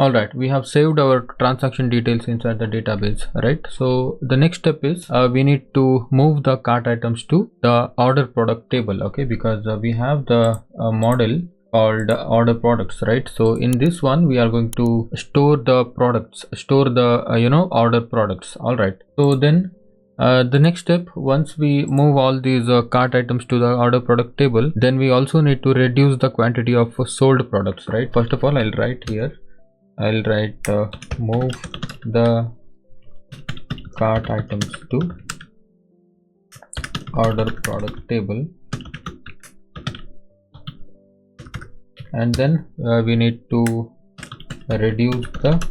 All right, we have saved our transaction details inside the database, right? So the next step is we need to move the cart items to the order product table, okay? Because we have the model called order products, right? So in this one we are going to store the products, store the order products. All right, so then the next step, once we move all these cart items to the order product table, then we also need to reduce the quantity of sold products, right? First of all, I'll write move the cart items to order product table, and then we need to reduce the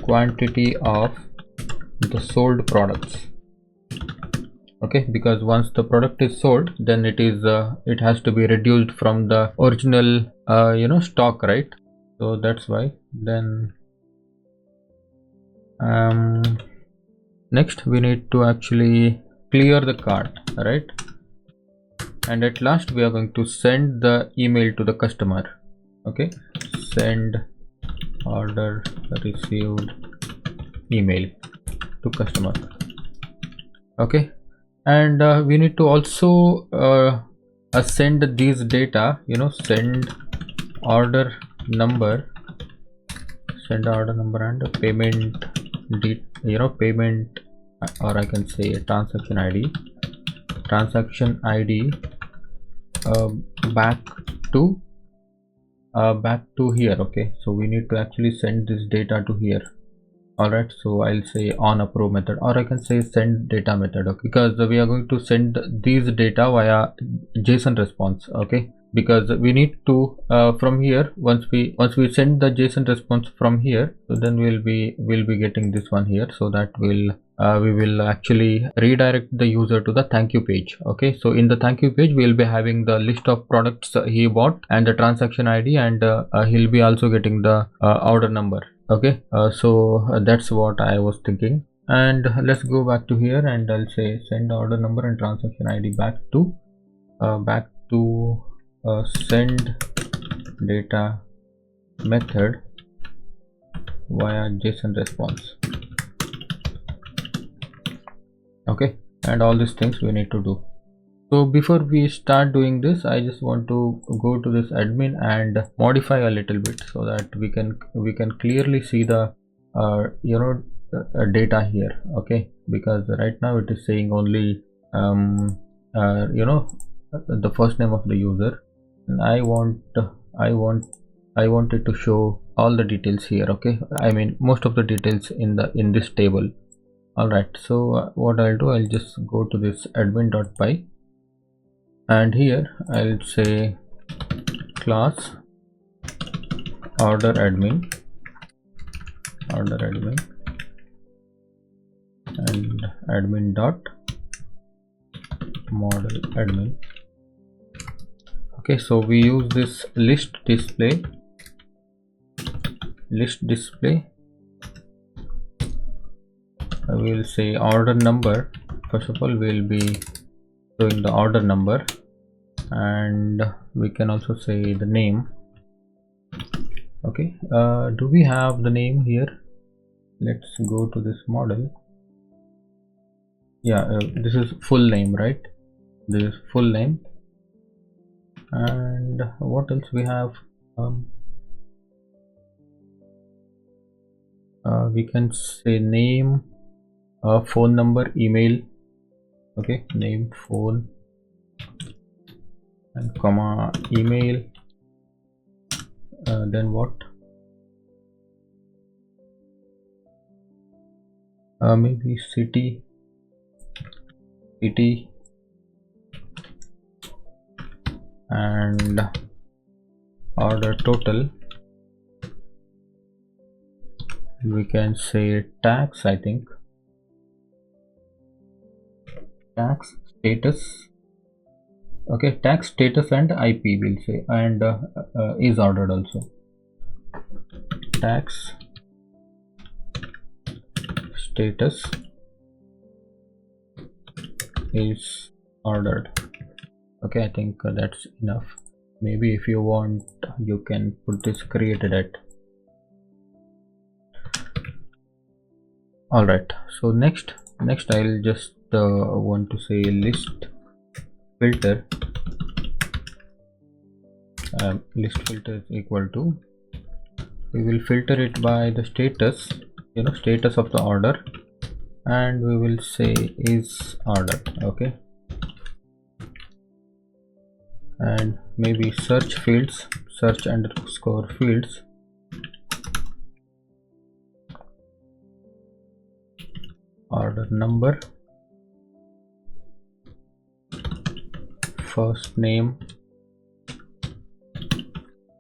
quantity of the sold products, okay? Because once the product is sold, then it has to be reduced from the original stock, right? So that's why. Then next we need to actually clear the cart, right? And at last we are going to send the email to the customer, okay? Send order received email to customer, okay? And we need to also send these data, send order number and payment payment, or I can say transaction ID back to here, okay? So we need to actually send this data to here. All right, so I'll say on approve method, or I can say send data method, okay? Because we are going to send these data via JSON response, okay? Because we need to from here, once we send the JSON response from here, so then we'll be getting this one here, so that we will actually redirect the user to the thank you page, okay? So in the thank you page we'll be having the list of products he bought and the transaction ID, and he'll be also getting the order number, okay? So that's what I was thinking. And let's go back to here, and I'll say send order number and transaction ID back to send data method via JSON response, okay? And all these things we need to do. So before we start doing this, I just want to go to this admin and modify a little bit, so that we can clearly see the data here, okay? Because right now it is saying only the first name of the user, and I want it to show all the details here, okay? I mean most of the details in this table. All right, so what I'll do, I'll just go to this admin.py, and here I'll say class order admin and admin dot model admin, okay? So we use this list display. I will say order number. First of all, we'll be showing the order number, and we can also say the name, okay? Do we have the name here? Let's go to this model. Yeah, this is full name, right? This is full name. And what else we have? We can say name, phone number, email, okay? Name, phone, and comma email. Then what? Maybe city, and order total. We can say tax, I think, tax status, okay? Tax status and IP we'll say, and is ordered also. Tax status is ordered, okay? I think that's enough. Maybe if you want, you can put this created at. All right, so next I'll just want to say list filter. List filter is equal to, we will filter it by the status, status of the order, and we will say is ordered. Okay, and maybe search fields, search underscore fields, order number, first name,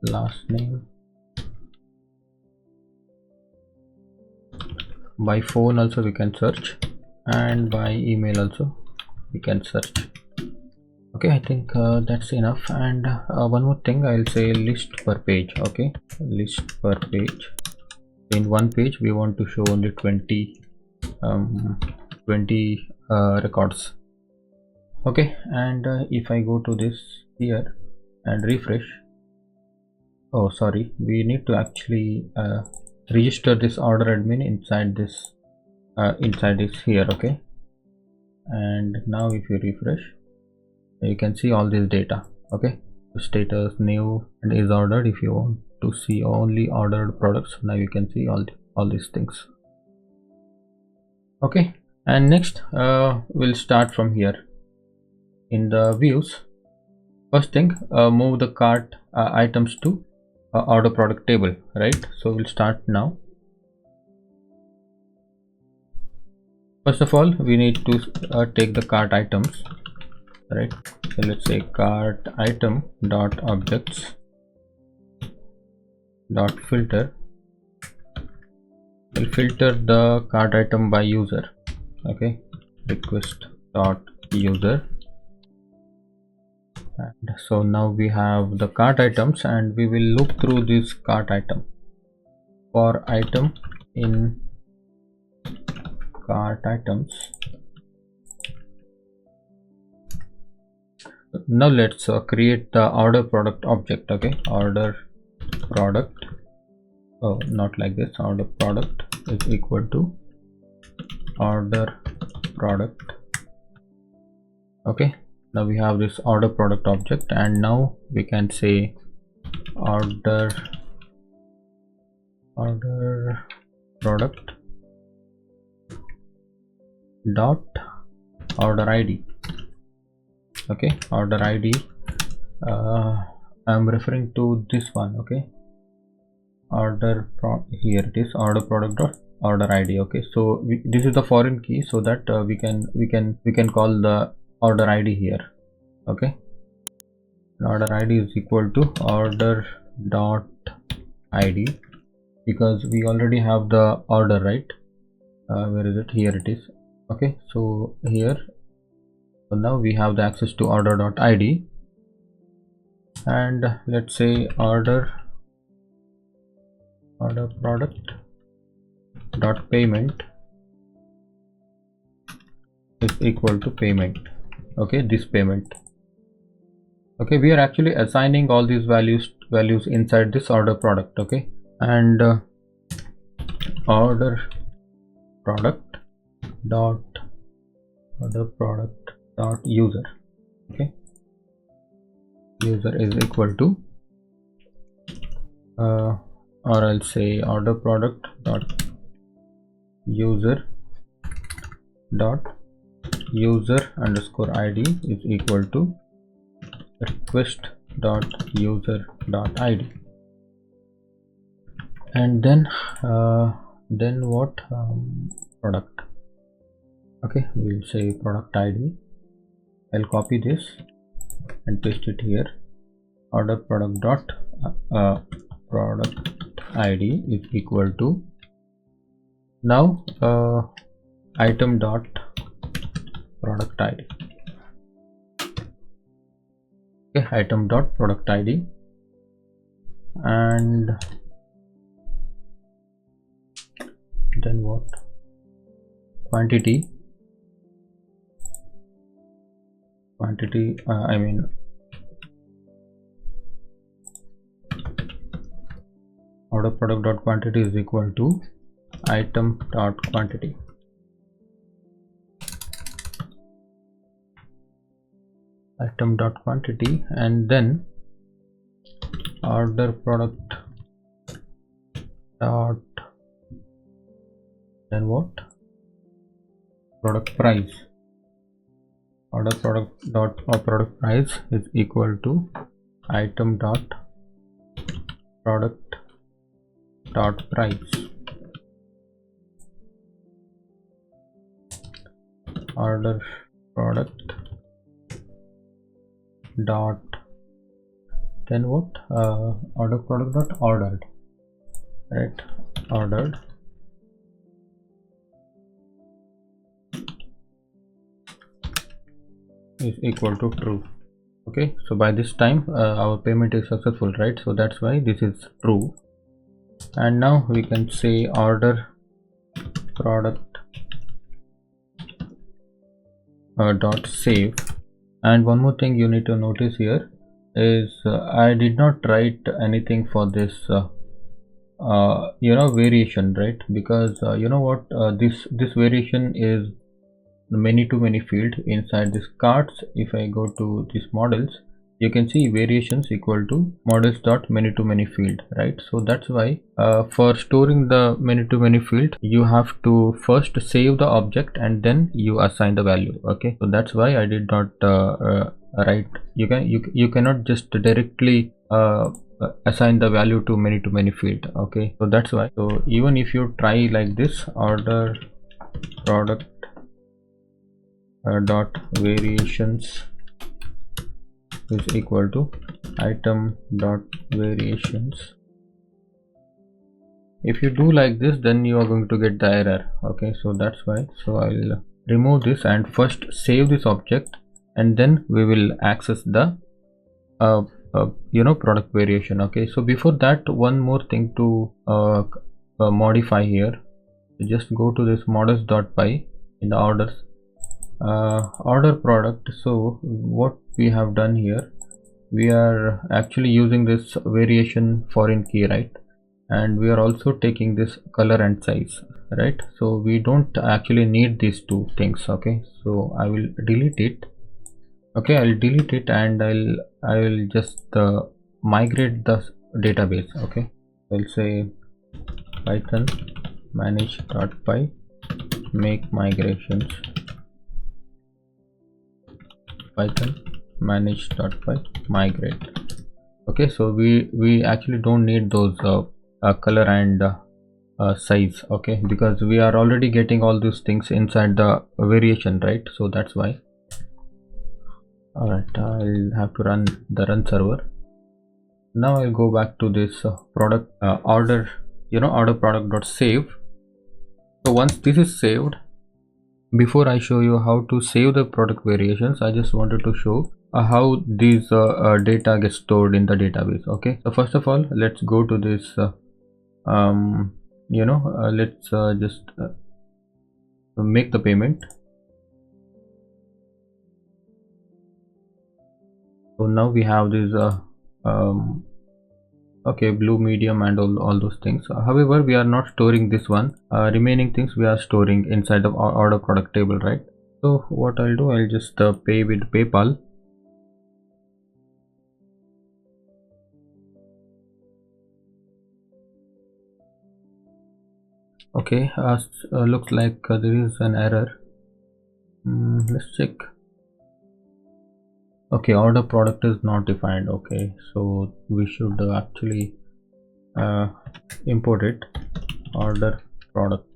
last name. By phone also we can search, and by email also we can search. Okay, I think that's enough. And one more thing, I'll say list per page. Okay, list per page. In one page we want to show only 20 records. Okay, and if I go to this here and refresh, oh sorry, we need to actually register this order admin inside this here. Okay, and now if you refresh, you can see all this data. Okay, status, new, and is ordered. If you want to see only ordered products, now you can see all these things. Okay, and next we'll start from here. In the views, first thing, move the cart items to order product table, right? So we'll start now. First of all, we need to take the cart items, right? So let's say cart item dot objects dot filter. We'll filter the cart item by user. Okay, request dot user. And so now we have the cart items, and we will look through this cart item. For item in cart items. Now let's create the order product object. Okay, order product, oh not like this, order product is equal to order product. Okay, now we have this order product object, and now we can say order product dot order ID. Okay, order ID, I'm referring to this one. Okay, here it is, order product dot order ID. Okay, so this is the foreign key, so that we can call the order ID here. Okay, order ID is equal to order dot ID, because we already have the order, right? Where is it? Here it is. Okay, so here, so now we have the access to order dot ID, and let's say order product dot payment is equal to payment. Okay, this payment. Okay, we are actually assigning all these values inside this order product. Okay, and order product dot user. Okay, user is equal to or I'll say order product dot user underscore ID is equal to request dot user dot ID. And then what, product. Okay, we'll say product ID. I'll copy this and paste it here. Order product dot product ID is equal to now item dot product ID. Okay, item dot product ID, and then what, quantity, I mean order product dot quantity is equal to item dot quantity. item dot quantity, and then order product dot, then what, product price. Order product dot or product price is equal to item dot product dot price. Order product dot, then what, order product dot ordered, right, ordered is equal to true. Okay, so by this time our payment is successful, right? So that's why this is true. And now we can say order product dot save. And one more thing you need to notice here is I did not write anything for this variation, right? Because you know what, this variation is the many to many field inside this cards. If I go to these models, you can see variations equal to models dot many to many field, right? So that's why for storing the many to many field, you have to first save the object and then you assign the value. Okay, so that's why I did not write. You cannot just directly assign the value to many field. Okay, so that's why. So even if you try like this, order product dot variations is equal to item dot variations. If you do like this, then you are going to get the error. Okay, so that's why. So I'll remove this and first save this object, and then we will access the product variation. Okay, so before that, one more thing to modify here. Just go to this models.py in the orders, order product. So what we have done here, we are actually using this variation foreign key, right? And we are also taking this color and size, right? So we don't actually need these two things. Okay, so I will delete it. Okay, I'll delete it and I will just migrate the database. Okay, I'll say python manage.py make migrations, python manage.py migrate. Okay, so we actually don't need those color and size. Okay, because we are already getting all these things inside the variation, right? So that's why. All right, I'll have to run the run server. Now I'll go back to this product order product dot save. So once this is saved, before I show you how to save the product variations, I just wanted to show how these data gets stored in the database. Okay, so first of all, let's go to this let's just make the payment. So now we have this okay, blue, medium, and all those things. However, we are not storing this one. Remaining things we are storing inside of our order product table, right? So what I'll do, I'll just pay with PayPal. Okay, looks like there is an error. Let's check. Okay, order product is not defined. Okay, so we should actually import it, order product.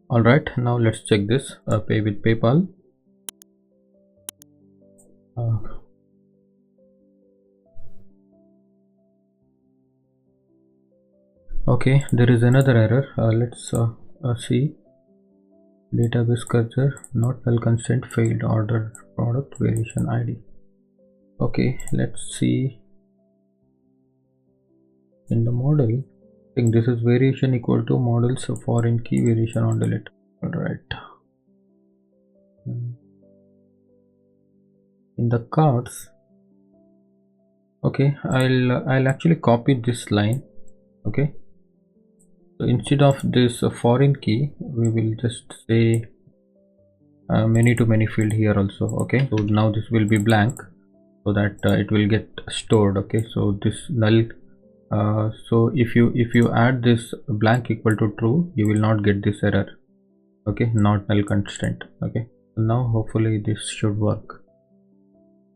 All right, now let's check this, pay with PayPal. Okay, there is another error. Let's see. Database cursor not null constraint failed, order product variation ID. Okay, let's see in the model. I think this is variation equal to models of foreign key variation on delete. All right. In the cards, okay, I'll actually copy this line. Okay, so instead of this foreign key, we will just say many to many field here also. Okay, so now this will be blank so that it will get stored. Okay, so this null, so if you add this blank equal to true, you will not get this error. Okay, not null constraint. Okay, so now hopefully this should work.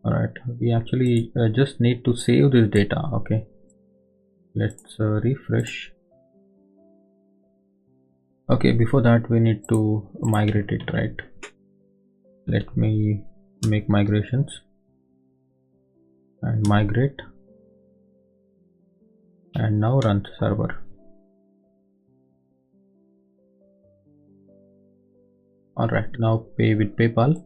All right, we actually just need to save this data. Okay, let's refresh. Okay, before that we need to migrate it, right? Let me make migrations and migrate, and now run the server. All right, now pay with PayPal.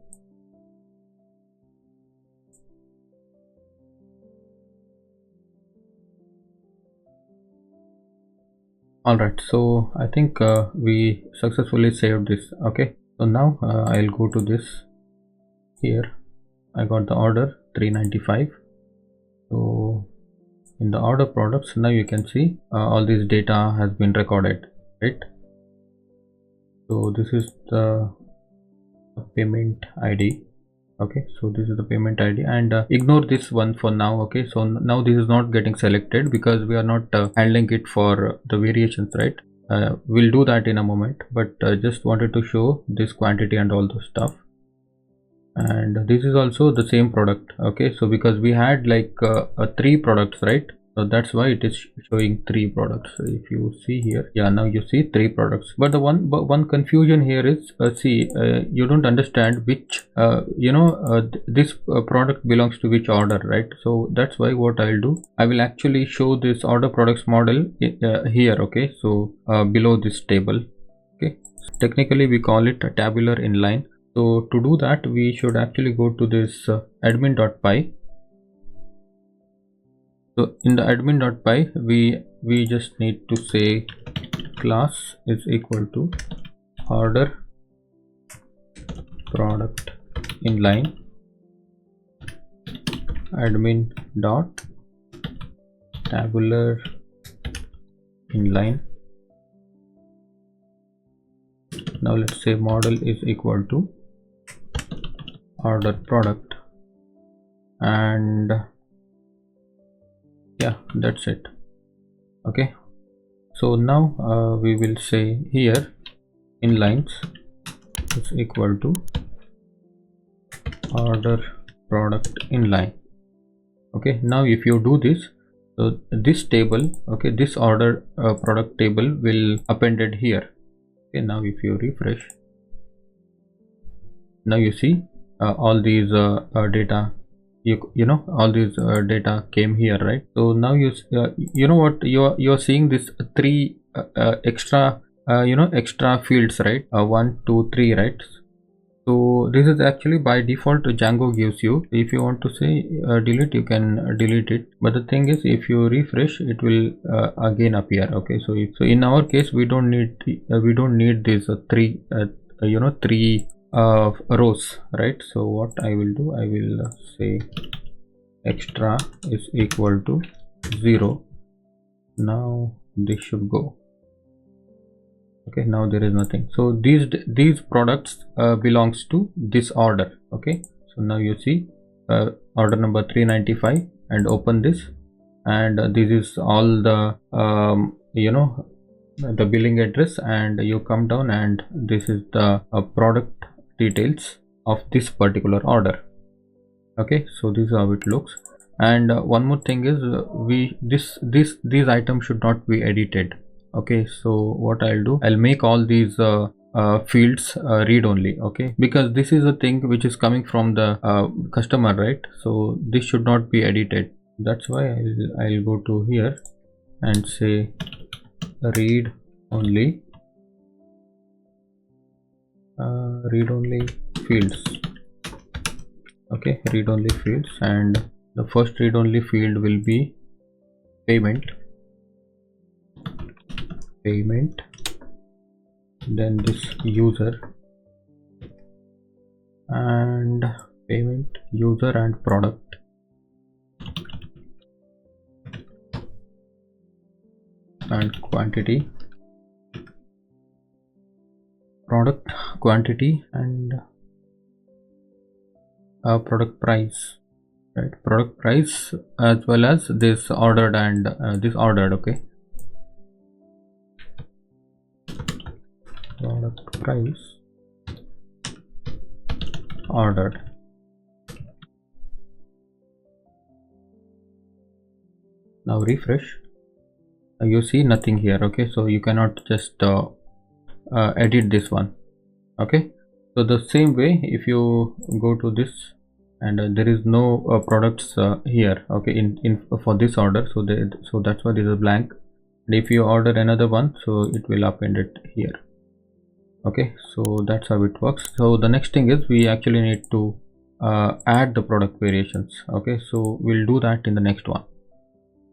All right, so I think we successfully saved this. Okay, so now I'll go to this. Here I got the order 395. So in the order products, now you can see all this data has been recorded, right? So this is the payment ID. Okay, so this is the payment ID, and ignore this one for now. Okay, so now this is not getting selected because we are not handling it for the variations, right? We'll do that in a moment, but just wanted to show this quantity and all those stuff. And this is also the same product. Okay, so because we had like 3 products, right? So that's why it is showing 3 products. So if you see here, yeah, now you see 3 products. But the one confusion here is, you don't understand which this product belongs to which order, right? So that's why what I'll do, I will actually show this order products model here. Okay, so below this table. Okay, technically we call it a tabular inline. So to do that, we should actually go to this admin.py. So in the admin.py, we just need to say class is equal to order product inline admin dot tabular inline. Now let's say model is equal to order product, and yeah, that's it. Okay, so now we will say here inlines is equal to order product inline. Okay, now if you do this, so this table, okay, this order product table will appended here. Okay, now if you refresh, now you see all these data, you know, all these data came here, right? So now you know what, you're seeing this 3 extra extra fields, right? 1 2 3, right? So this is actually by default Django gives you. If you want to say delete, you can delete it, but the thing is, if you refresh, it will again appear. Okay, so in our case, we don't need these 3 3 rows, right? So what I will do, I will say extra is equal to 0. Now this should go. Okay, now there is nothing. So these products belongs to this order. Okay, so now you see order number 395, and open this, and this is all the the billing address, and you come down, and this is the product details of this particular order. Okay, so this is how it looks. And one more thing is, these items should not be edited. Okay, so what I'll do, I'll make all these fields read only. Okay, because this is a thing which is coming from the customer, right? So this should not be edited. That's why I'll go to here and say read only fields. Okay, read only fields, and the first read only field will be payment, then this user, and payment, user, and product. And quantity, product, quantity, and product price, right? Product price as well as this ordered and this ordered. Okay, product price ordered. Now refresh. You see nothing here. Okay, so you cannot just edit this one. Okay, so the same way, if you go to this and there is no products here, okay, in for this order, so that's why this is blank. And if you order another one, so it will append it here. Okay, so that's how it works. So the next thing is we actually need to add the product variations. Okay, so we'll do that in the next one.